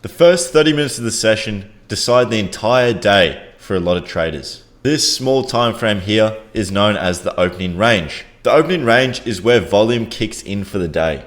The first 30 minutes of the session decide the entire day for a lot of traders. This small time frame here is known as the opening range. The opening range is where volume kicks in for the day,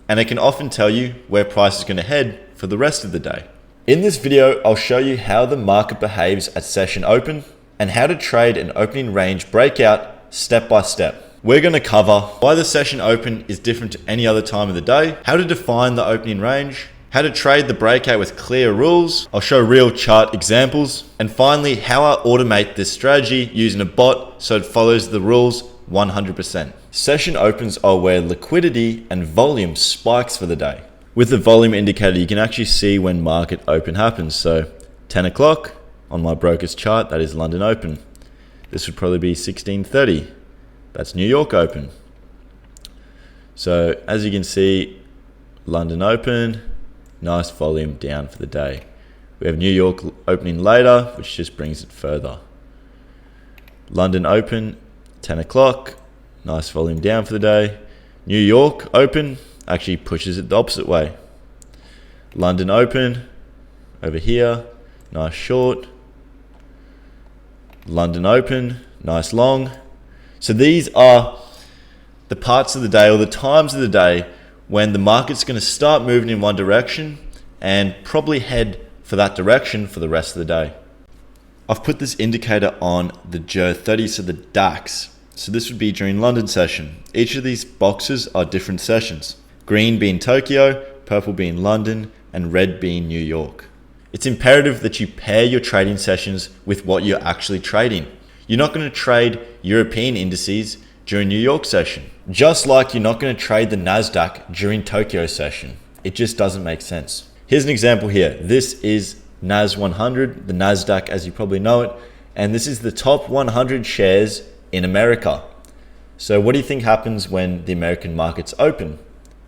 and it can often tell you where price is going to head for the rest of the day. In this video, I'll show you how the market behaves at session open and how to trade an opening range breakout step by step. We're going to cover why the session open is different to any other time of the day, how to define the opening range, how to trade the breakout with clear rules. I'll show real chart examples, and finally how I automate this strategy using a bot so it follows the rules 100%. Session opens are where liquidity and volume spikes for the day. With the volume indicator, you can actually see when market open happens. So 10 o'clock on my broker's chart, that is London open. This would probably be 16:30. That's New York open. So as you can see, London open, nice volume down for the day. We have New York opening later, which just brings it further. London open, 10 o'clock, nice volume down for the day. New York open actually pushes it the opposite way. London open, over here, nice short. London open, nice long. So these are the parts of the day or the times of the day when the market's going to start moving in one direction and probably head for that direction for the rest of the day. I've put this indicator on the J30, so the DAX. So this would be during London session. Each of these boxes are different sessions. Green being Tokyo, purple being London, and red being New York. It's imperative that you pair your trading sessions with what you're actually trading. You're not going to trade European indices during New York session. Just like you're not going to trade the NASDAQ during Tokyo session. It just doesn't make sense. Here's an example here. This is NAS 100, the NASDAQ as you probably know it, and this is the top 100 shares in America. So what do you think happens when the American markets open?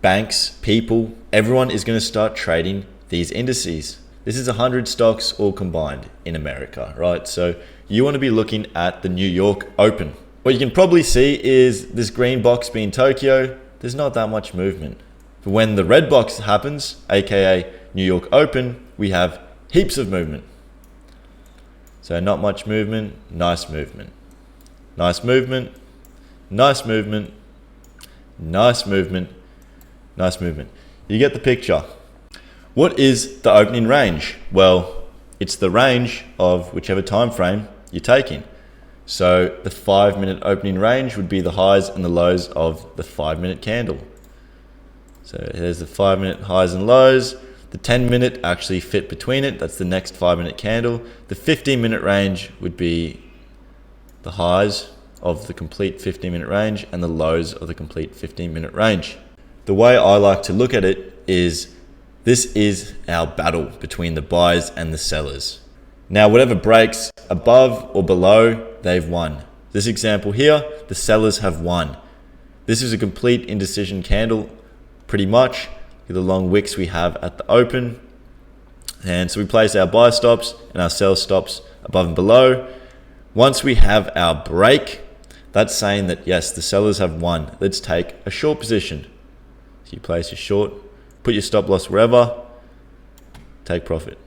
Banks, people, everyone is going to start trading these indices. This is 100 stocks all combined in America, right? So you want to be looking at the New York open. What you can probably see is this green box being Tokyo, there's not that much movement. But when the red box happens, aka New York open, we have heaps of movement. So not much movement, nice movement. Nice movement, nice movement, nice movement, nice movement. You get the picture. What is the opening range? Well, it's the range of whichever time frame you're taking. So the 5-minute opening range would be the highs and the lows of the 5-minute candle. So there's the 5-minute highs and lows. The 10-minute actually fit between it. That's the next 5-minute candle. The 15-minute range would be the highs of the complete 15-minute range and the lows of the complete 15-minute range. The way I like to look at it is this is our battle between the buyers and the sellers. Now, whatever breaks above or below, they've won. This example here, the sellers have won. This is a complete indecision candle, pretty much, with the long wicks we have at the open. And so we place our buy stops and our sell stops above and below. Once we have our break, that's saying that yes, the sellers have won. Let's take a short position. So you place your short, put your stop loss wherever, take profit.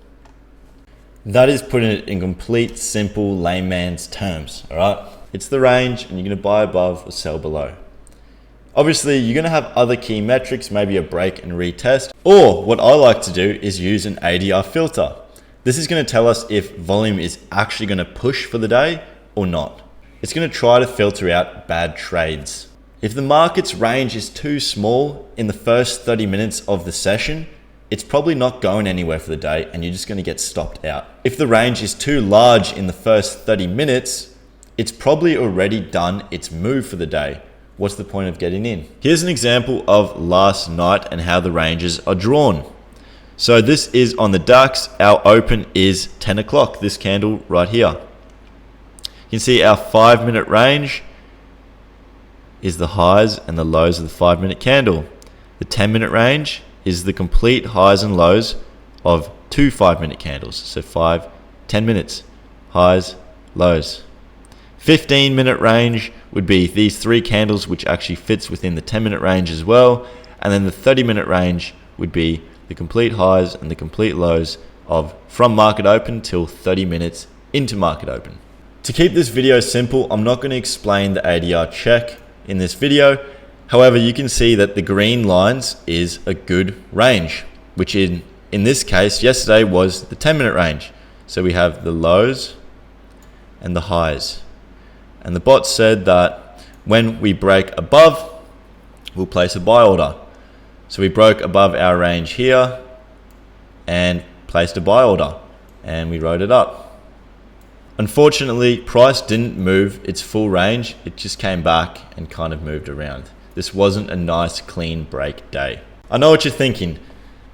That is putting it in complete, simple layman's terms, all right? It's the range and you're gonna buy above or sell below. Obviously, you're gonna have other key metrics, maybe a break and retest, or what I like to do is use an ADR filter. This is gonna tell us if volume is actually gonna push for the day or not. It's gonna try to filter out bad trades. If the market's range is too small in the first 30 minutes of the session, it's probably not going anywhere for the day and you're just going to get stopped out. If the range is too large in the first 30 minutes, it's probably already done its move for the day. What's the point of getting in? Here's an example of last night and how the ranges are drawn. So this is on the DAX. Our open is 10 o'clock, this candle right here. You can see our 5-minute range is the highs and the lows of the 5-minute candle. The 10-minute range is the complete highs and lows of 2 5-minute candles. So 5, 10 minutes, highs, lows. 15-minute range would be these 3 candles, which actually fits within the 10-minute range as well. And then the 30-minute range would be the complete highs and the complete lows of from market open till 30 minutes into market open. To keep this video simple, I'm not going to explain the ADR check in this video. However, you can see that the green lines is a good range, which in this case yesterday was the 10-minute range. So we have the lows and the highs. And the bot said that when we break above, we'll place a buy order. So we broke above our range here and placed a buy order, and we wrote it up. Unfortunately, price didn't move its full range. It just came back and kind of moved around. This wasn't a nice clean break day. I know what you're thinking.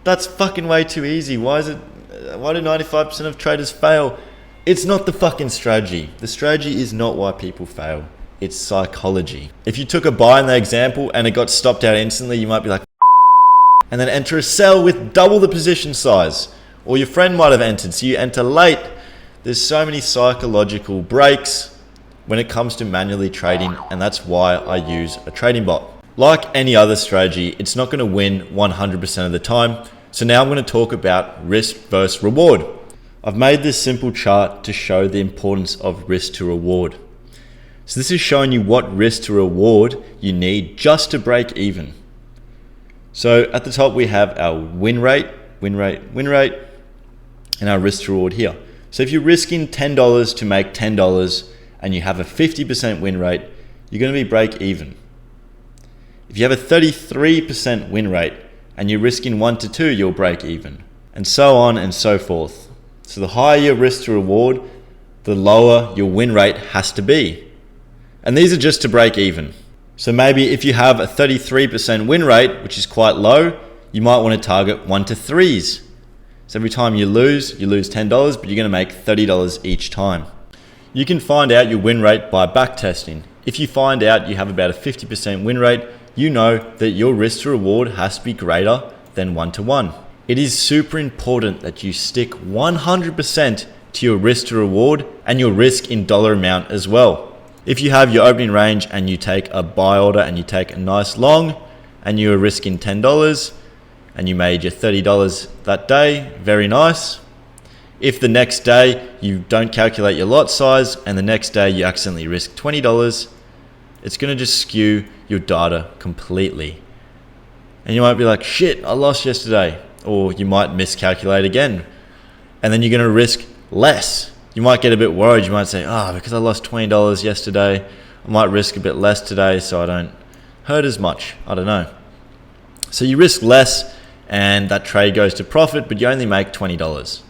That's fucking way too easy. Why do 95% of traders fail? It's not the fucking strategy. The strategy is not why people fail. It's psychology. If you took a buy in the example and it got stopped out instantly, you might be like, and then enter a sell with double the position size. Or your friend might have entered, so you enter late. There's so many psychological breaks when it comes to manually trading, and that's why I use a trading bot. Like any other strategy, it's not going to win 100% of the time. So now I'm going to talk about risk versus reward. I've made this simple chart to show the importance of risk to reward. So this is showing you what risk to reward you need just to break even. So at the top we have our win rate, and our risk to reward here. So if you're risking $10 to make $10 and you have a 50% win rate, you're going to be break even. If you have a 33% win rate and you're risking 1 to 2, you'll break even, and so on and so forth. So the higher your risk to reward, the lower your win rate has to be. And these are just to break even. So maybe if you have a 33% win rate, which is quite low, you might want to target 1 to 3s. So every time you lose $10, but you're going to make $30 each time. You can find out your win rate by backtesting. If you find out you have about a 50% win rate, you know that your risk to reward has to be greater than 1 to 1. It is super important that you stick 100% to your risk to reward and your risk in dollar amount as well. If you have your opening range and you take a buy order and you take a nice long and you're risking $10 and you made your $30 that day, very nice. If the next day you don't calculate your lot size and the next day you accidentally risk $20, it's going to just skew your data completely. And you might be like, shit, I lost yesterday. Or you might miscalculate again. And then you're going to risk less. You might get a bit worried. You might say, because I lost $20 yesterday, I might risk a bit less today so I don't hurt as much. I don't know. So you risk less and that trade goes to profit, but you only make $20.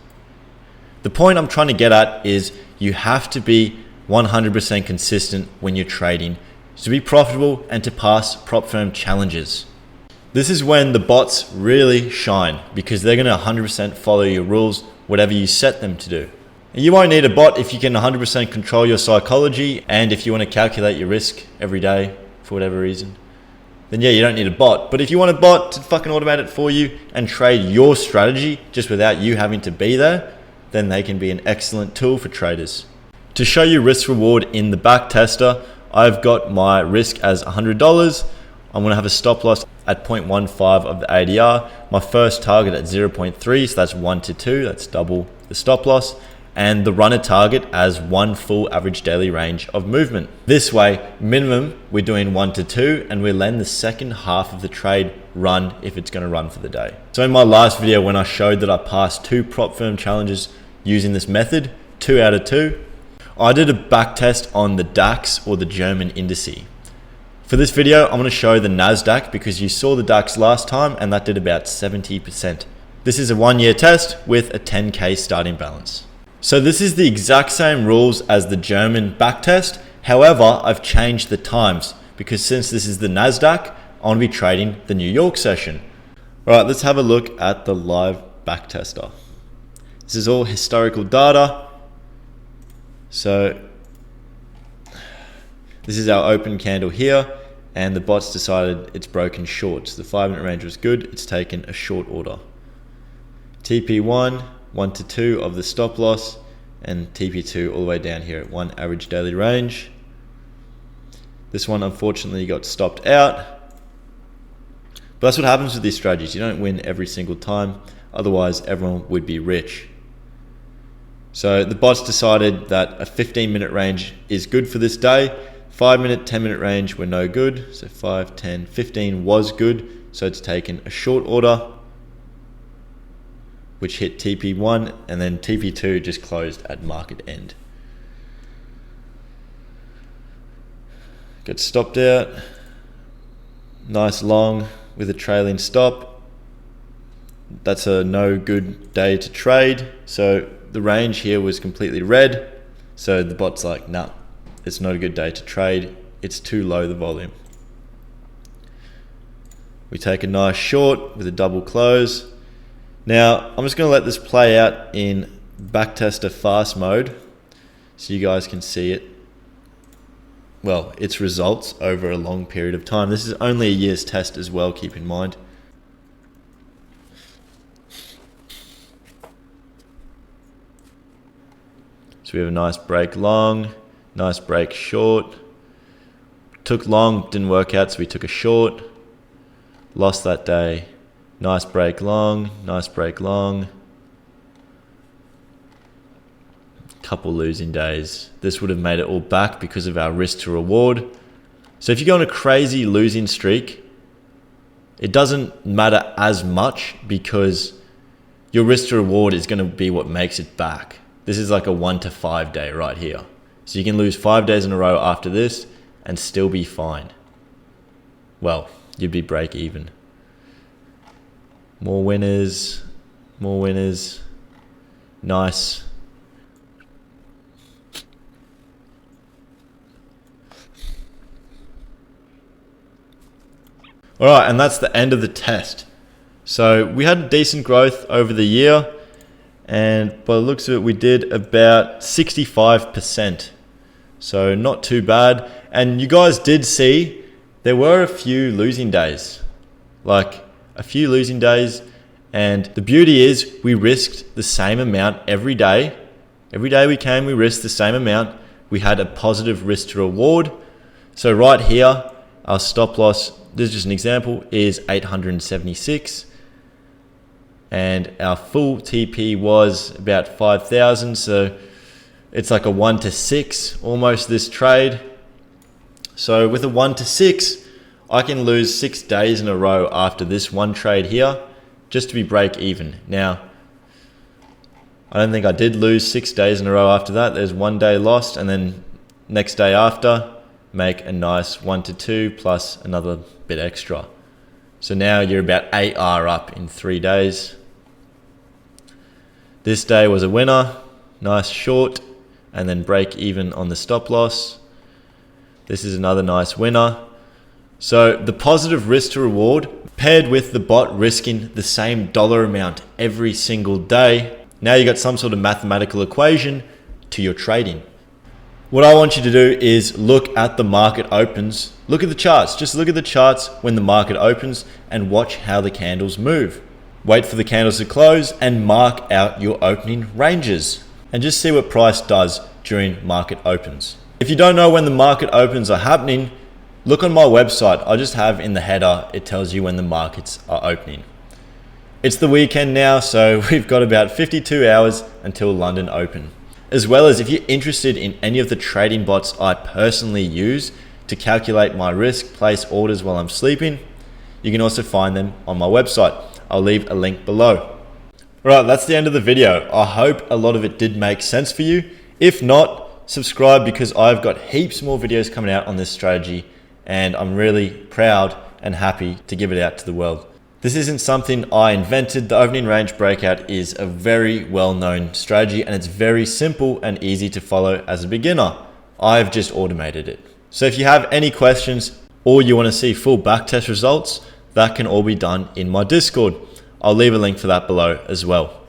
The point I'm trying to get at is you have to be 100% consistent when you're trading to be profitable and to pass prop firm challenges. This is when the bots really shine because they're going to 100% follow your rules, whatever you set them to do. And you won't need a bot if you can 100% control your psychology and if you want to calculate your risk every day for whatever reason. Then yeah, you don't need a bot. But if you want a bot to fucking automate it for you and trade your strategy just without you having to be there, then they can be an excellent tool for traders. To show you risk reward in the backtester, I've got my risk as $100. I'm going to have a stop loss at 0.15 of the ADR, my first target at 0.3, so that's 1 to 2, that's double the stop loss, and the runner target as 1 full average daily range of movement. This way, minimum, we're doing 1 to 2, and we're letting the second half of the trade run if it's going to run for the day. So in my last video, when I showed that I passed 2 prop firm challenges using this method, 2 out of 2, I did a back test on the DAX or the German indice. For this video, I'm going to show the NASDAQ because you saw the DAX last time and that did about 70%. This is a 1-year test with a 10K starting balance. So this is the exact same rules as the German backtest. However, I've changed the times because since this is the NASDAQ, I want to be trading the New York session. All right, let's have a look at the live backtester. This is all historical data. So this is our open candle here, and the bot's decided it's broken short. So the 5-minute range was good, it's taken a short order. TP1, 1 to 2 of the stop loss, and TP2 all the way down here at 1 average daily range. This one unfortunately got stopped out, But that's what happens with these strategies. You don't win every single time. Otherwise, everyone would be rich. So the bots decided that a 15-minute range is good for this day. 5-minute, 10-minute range were no good. So 5, 10, 15 was good. So it's taken a short order, which hit TP1, and then TP2 just closed at market end. Got stopped out. Nice long with a trailing stop. That's a no good day to trade. So the range here was completely red. So the bot's like, nah, it's not a good day to trade. It's too low, the volume. We take a nice short with a double close. Now, I'm just going to let this play out in backtester fast mode so you guys can see it. Well, its results over a long period of time. This is only a year's test as well, keep in mind. So we have a nice break long, nice break short. Took long, didn't work out, so we took a short. Lost that day. Nice break long, nice break long. Couple losing days. This would have made it all back because of our risk to reward. So if you go on a crazy losing streak, it doesn't matter as much because your risk to reward is going to be what makes it back. This is like a 1 to 5 day right here. So you can lose 5 days in a row after this and still be fine. Well, you'd be break even. More winners, more winners. Nice. All right, and that's the end of the test. So we had decent growth over the year, and by the looks of it, we did about 65%. So not too bad. And you guys did see there were a few losing days, like a few losing days. And the beauty is we risked the same amount every day. Every day we came, we risked the same amount. We had a positive risk to reward. So right here, our stop loss, this is just an example, is 876. And our full TP was about 5,000. So it's like a 1 to 6 almost this trade. So with a 1 to 6, I can lose 6 days in a row after this one trade here just to be break even. Now, I don't think I did lose 6 days in a row after that. There's 1 day lost, and then next day after, make a nice 1 to 2 plus another bit extra. So now you're about 8R up in 3 days. This day was a winner, nice short, and then break even on the stop loss. This is another nice winner. So the positive risk to reward paired with the bot risking the same dollar amount every single day, now you got some sort of mathematical equation to your trading. What I want you to do is look at the market opens. Look at the charts. Just look at the charts when the market opens and watch how the candles move. Wait for the candles to close and mark out your opening ranges and just see what price does during market opens. If you don't know when the market opens are happening, look on my website. I just have in the header, it tells you when the markets are opening. It's the weekend now, so we've got about 52 hours until London open. As well as if you're interested in any of the trading bots I personally use to calculate my risk, place orders while I'm sleeping, you can also find them on my website. I'll leave a link below. Right, that's the end of the video. I hope a lot of it did make sense for you. If not, subscribe because I've got heaps more videos coming out on this strategy and I'm really proud and happy to give it out to the world. This isn't something I invented. The opening range breakout is a very well-known strategy and it's very simple and easy to follow as a beginner. I've just automated it. So if you have any questions or you want to see full backtest results, that can all be done in my Discord. I'll leave a link for that below as well.